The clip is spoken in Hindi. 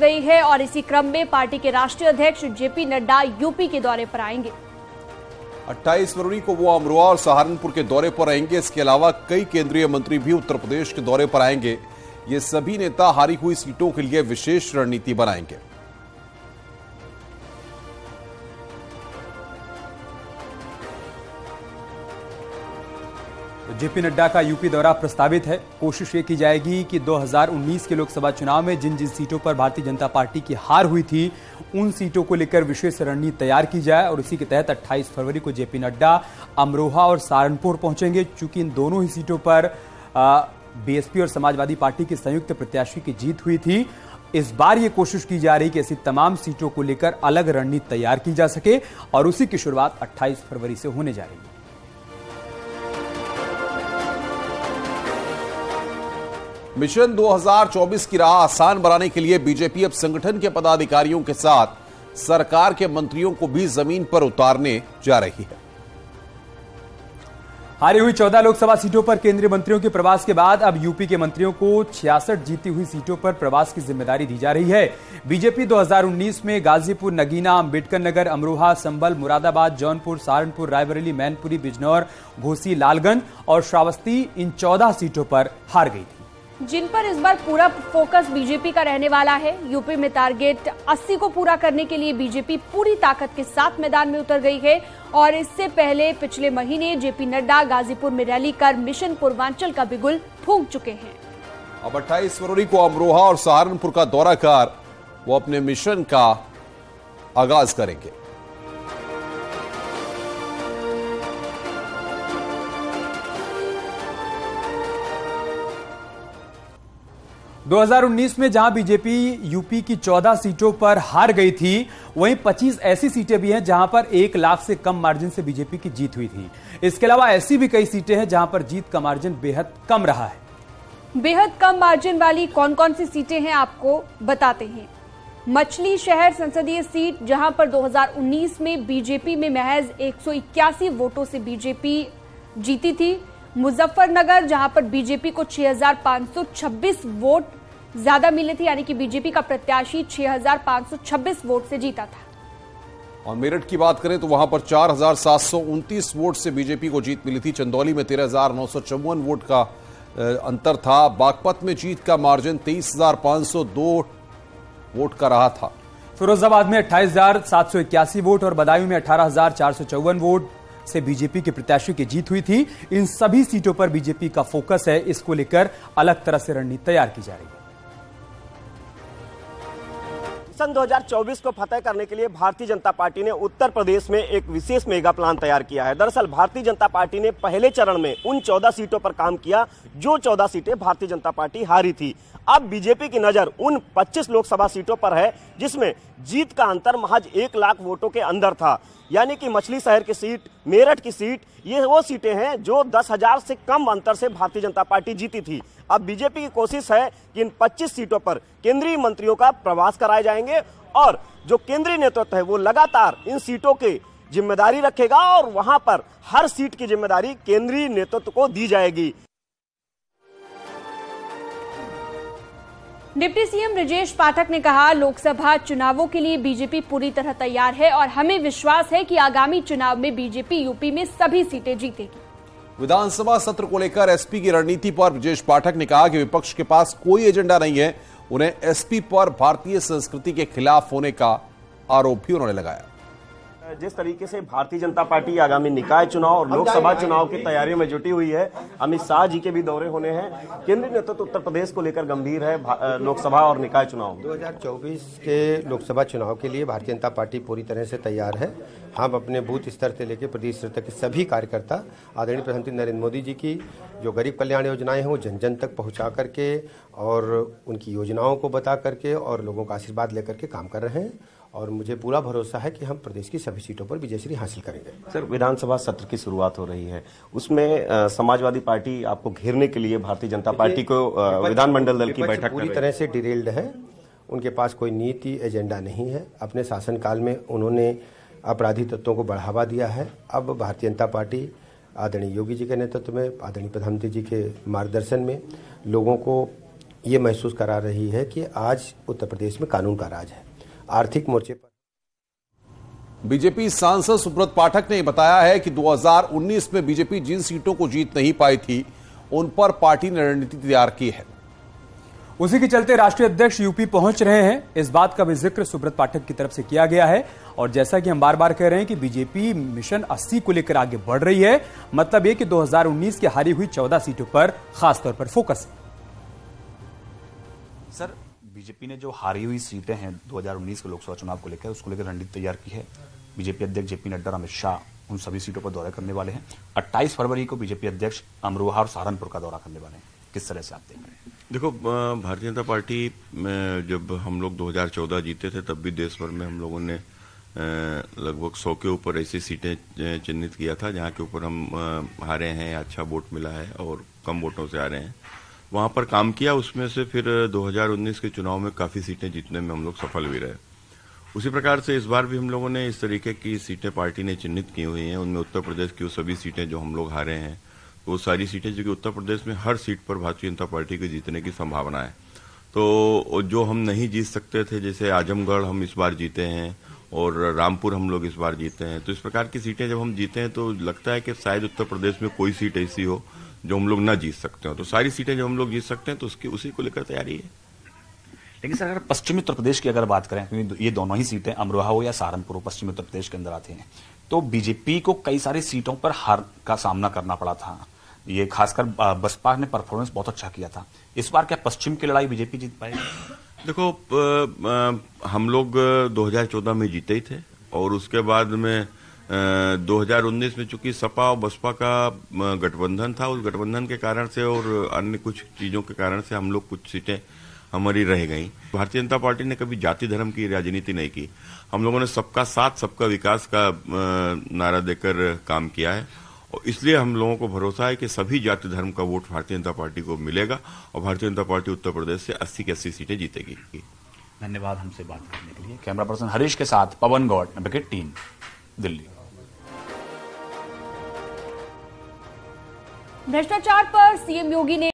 गई है और इसी क्रम में पार्टी के राष्ट्रीय अध्यक्ष जेपी नड्डा यूपी के दौरे पर आएंगे। 28 फरवरी को वो अमरोहा और सहारनपुर के दौरे पर आएंगे। इसके अलावा कई केंद्रीय मंत्री भी उत्तर प्रदेश के दौरे पर आएंगे। ये सभी नेता हारी हुई सीटों के लिए विशेष रणनीति बनाएंगे। जेपी नड्डा का यूपी दौरा प्रस्तावित है। कोशिश ये की जाएगी कि 2019 के लोकसभा चुनाव में जिन जिन सीटों पर भारतीय जनता पार्टी की हार हुई थी उन सीटों को लेकर विशेष रणनीति तैयार की जाए और इसी के तहत 28 फरवरी को जेपी नड्डा अमरोहा और सहारनपुर पहुंचेंगे। चूंकि इन दोनों ही सीटों पर बीएसपी और समाजवादी पार्टी की संयुक्त प्रत्याशी की जीत हुई थी, इस बार ये कोशिश की जा रही कि ऐसी तमाम सीटों को लेकर अलग रणनीति तैयार की जा सके और उसी की शुरुआत 28 फरवरी से होने जा रही है। मिशन 2024 की राह आसान बनाने के लिए बीजेपी अब संगठन के पदाधिकारियों के साथ सरकार के मंत्रियों को भी जमीन पर उतारने जा रही है। हारी हुई 14 लोकसभा सीटों पर केंद्रीय मंत्रियों के प्रवास के बाद अब यूपी के मंत्रियों को 66 जीती हुई सीटों पर प्रवास की जिम्मेदारी दी जा रही है। बीजेपी 2019 में गाजीपुर, नगीना, अंबेडकर नगर, अमरोहा, संभल, मुरादाबाद, जौनपुर, सहारनपुर, रायबरेली, मैनपुरी, बिजनौर, घोसी, लालगंज और श्रावस्ती इन 14 सीटों पर हार गई थी, जिन पर इस बार पूरा फोकस बीजेपी का रहने वाला है। यूपी में टारगेट 80 को पूरा करने के लिए बीजेपी पूरी ताकत के साथ मैदान में उतर गई है और इससे पहले पिछले महीने जेपी नड्डा गाजीपुर में रैली कर मिशन पूर्वांचल का बिगुल फूंक चुके हैं। अब 28 फरवरी को अमरोहा और सहारनपुर का दौरा कर वो अपने मिशन का आगाज करेंगे। दो 2019 में जहां बीजेपी यूपी की 14 सीटों पर हार गई थी, वहीं 25 ऐसी सीटें भी हैं जहां पर 1 लाख से कम मार्जिन से बीजेपी की जीत हुई थी। इसके अलावा ऐसी भी कई सीटें हैं जहां पर जीत का मार्जिन बेहद कम रहा है। बेहद कम मार्जिन वाली कौन कौन सी सीटें हैं आपको बताते हैं। मछली शहर संसदीय सीट, जहां पर 2019 में बीजेपी में महज 181 वोटों से बीजेपी जीती थी। मुजफ्फरनगर, जहां पर बीजेपी को 6526 वोट ज्यादा मिले थे, यानी कि बीजेपी का प्रत्याशी 6526 वोट से जीता था। और मेरठ की बात करें तो वहां पर 4729 वोट से बीजेपी को जीत मिली थी। चंदौली में 13954 वोट का अंतर था। बागपत में जीत का मार्जिन 23502 वोट का रहा था। फिरोजाबाद में 28781 वोट और बदायूं में 18454 वोट से बीजेपी के प्रत्याशी की जीत हुई थी। इन सभी सीटों पर बीजेपी का फोकस है। इसको लेकर अलग तरह से रणनीति तैयार की जा रही है। सन 2024 को फतेह करने के लिए भारतीय जनता पार्टी ने उत्तर प्रदेश में एक विशेष मेगा प्लान तैयार किया है। दरअसल भारतीय जनता पार्टी ने पहले चरण में उन 14 सीटों पर काम किया जो 14 सीटें भारतीय जनता पार्टी हारी थी। अब बीजेपी की नजर उन 25 लोकसभा सीटों पर है जिसमें जीत का अंतर महज 1 लाख वोटों के अंदर था। यानी कि मछली शहर की सीट, मेरठ की सीट, ये वो सीटें हैं जो 10,000 से कम अंतर से भारतीय जनता पार्टी जीती थी। अब बीजेपी की कोशिश है कि इन 25 सीटों पर केंद्रीय मंत्रियों का प्रवास कराए जाएंगे और जो केंद्रीय नेतृत्व है वो लगातार इन सीटों की जिम्मेदारी रखेगा और वहां पर हर सीट की जिम्मेदारी केंद्रीय नेतृत्व को दी जाएगी। डिप्टी सीएम ब्रजेश पाठक ने कहा, लोकसभा चुनावों के लिए बीजेपी पूरी तरह तैयार है और हमें विश्वास है कि आगामी चुनाव में बीजेपी यूपी में सभी सीटें जीतेगी। विधानसभा सत्र को लेकर एसपी की रणनीति पर ब्रजेश पाठक ने कहा कि विपक्ष के पास कोई एजेंडा नहीं है। उन्हें एसपी पर भारतीय संस्कृति के खिलाफ होने का आरोप भी उन्होंने लगाया। जिस तरीके से भारतीय जनता पार्टी आगामी निकाय चुनाव और लोकसभा चुनाव की तैयारियों में जुटी हुई है, अमित शाह जी के भी दौरे होने हैं। केंद्रीय नेतृत्व उत्तर प्रदेश को लेकर गंभीर है। लोकसभा और निकाय चुनाव 2024 के लोकसभा चुनाव के लिए भारतीय जनता पार्टी पूरी तरह से तैयार है। हम अपने बूथ स्तर से लेकर प्रदेश स्तर तक के सभी कार्यकर्ता आदरणीय प्रधानमंत्री नरेंद्र मोदी जी की जो गरीब कल्याण योजनाएं हैं वो जन जन तक पहुंचा करके और उनकी योजनाओं को बता करके और लोगों का आशीर्वाद लेकर के काम कर रहे हैं और मुझे पूरा भरोसा है कि हम प्रदेश की सभी सीटों पर विजयश्री हासिल करेंगे। सर, विधानसभा सत्र की शुरुआत हो रही है, उसमें समाजवादी पार्टी आपको घेरने के लिए भारतीय जनता पार्टी को विधानमंडल दल की बैठक पूरी तरह से डिरेल्ड है। उनके पास कोई नीति एजेंडा नहीं है। अपने शासनकाल में उन्होंने अपराधी तत्वों को बढ़ावा दिया है। अब भारतीय जनता पार्टी आदरणीय योगी जी के नेतृत्व में, आदरणीय प्रधानमंत्री जी के मार्गदर्शन में लोगों को ये महसूस करा रही है कि आज उत्तर प्रदेश में कानून का राज है। आर्थिक मोर्चे पर बीजेपी सांसद सुब्रत पाठक ने बताया है कि 2019 में बीजेपी जिन सीटों को जीत नहीं पाई थी उन पर पार्टी ने रणनीति तैयार की है। उसी के चलते राष्ट्रीय अध्यक्ष यूपी पहुंच रहे हैं। इस बात का भी जिक्र सुब्रत पाठक की तरफ से किया गया है। और जैसा कि हम बार बार कह रहे हैं कि बीजेपी मिशन 80 को लेकर आगे बढ़ रही है। मतलब यह कि 2019 की हारी हुई 14 सीटों पर खासतौर पर फोकस है। सर, बीजेपी ने जो हारी हुई सीटें हैं 2019 के लोकसभा चुनाव को लेकर, उसको लेकर रणनीति तैयार की है। बीजेपी अध्यक्ष जेपी नड्डा और अमित शाह उन सभी सीटों पर दौरा करने वाले हैं। 28 फरवरी को बीजेपी अध्यक्ष अमरोहा और सहारनपुर का दौरा करने वाले हैं। किस तरह से आप देख रहे हैं? देखो, भारतीय जनता पार्टी में जब हम लोग 2014 जीते थे तब भी देश भर में हम लोगों ने लगभग 100 के ऊपर ऐसी सीटें चिन्हित किया था जहां के ऊपर हम हारे हैं, अच्छा वोट मिला है और कम वोटों से हारे हैं। वहां पर काम किया, उसमें से फिर 2019 के चुनाव में काफी सीटें जीतने में हम लोग सफल भी रहे। उसी प्रकार से इस बार भी हम लोगों ने इस तरीके की सीटें पार्टी ने चिन्हित की हुई हैं। उनमें उत्तर प्रदेश की वो सभी सीटें जो हम लोग हारे हैं, वो सारी सीटें जो कि उत्तर प्रदेश में हर सीट पर भारतीय जनता पार्टी के जीतने की संभावना है। तो जो हम नहीं जीत सकते थे, जैसे आजमगढ़ हम इस बार जीते हैं और रामपुर हम लोग इस बार जीते हैं, तो इस प्रकार की सीटें जब हम जीते हैं तो लगता है कि शायद उत्तर प्रदेश में कोई सीट ऐसी हो जो हम लोग ना जीत सकते हो। तो सारी सीटें जो हम लोग जीत सकते हैं तो उसी को लेकर तैयारी है। लेकिन सर, अगर पश्चिमी उत्तर प्रदेश की अगर बात करें, क्योंकि ये दोनों ही सीटें अमरोहा हो या सहारनपुर हो पश्चिमी उत्तर प्रदेश के अंदर आती हैं, तो बीजेपी को कई सारी सीटों पर हार का सामना करना पड़ा था। ये खासकर बसपा ने परफॉर्मेंस बहुत अच्छा किया था। इस बार क्या पश्चिम की लड़ाई बीजेपी जीत पाएगी? देखो, हम लोग 2014 में जीते ही थे और उसके बाद में 2019 में चूंकि सपा और बसपा का गठबंधन था, उस गठबंधन के कारण से और अन्य कुछ चीजों के कारण से हम लोग कुछ सीटें हमारी रह गई। भारतीय जनता पार्टी ने कभी जाति धर्म की राजनीति नहीं की। हम लोगों ने सबका साथ सबका विकास का नारा देकर काम किया है और इसलिए हम लोगों को भरोसा है कि सभी जाति धर्म का वोट भारतीय जनता पार्टी को मिलेगा और भारतीय जनता पार्टी उत्तर प्रदेश से 80 की 80 सीटें जीतेगी। धन्यवाद हमसे बात करने के लिए। कैमरा पर्सन हरीश के साथ पवन गौड़, विकेट 3, दिल्ली। भ्रष्टाचार पर सीएम योगी ने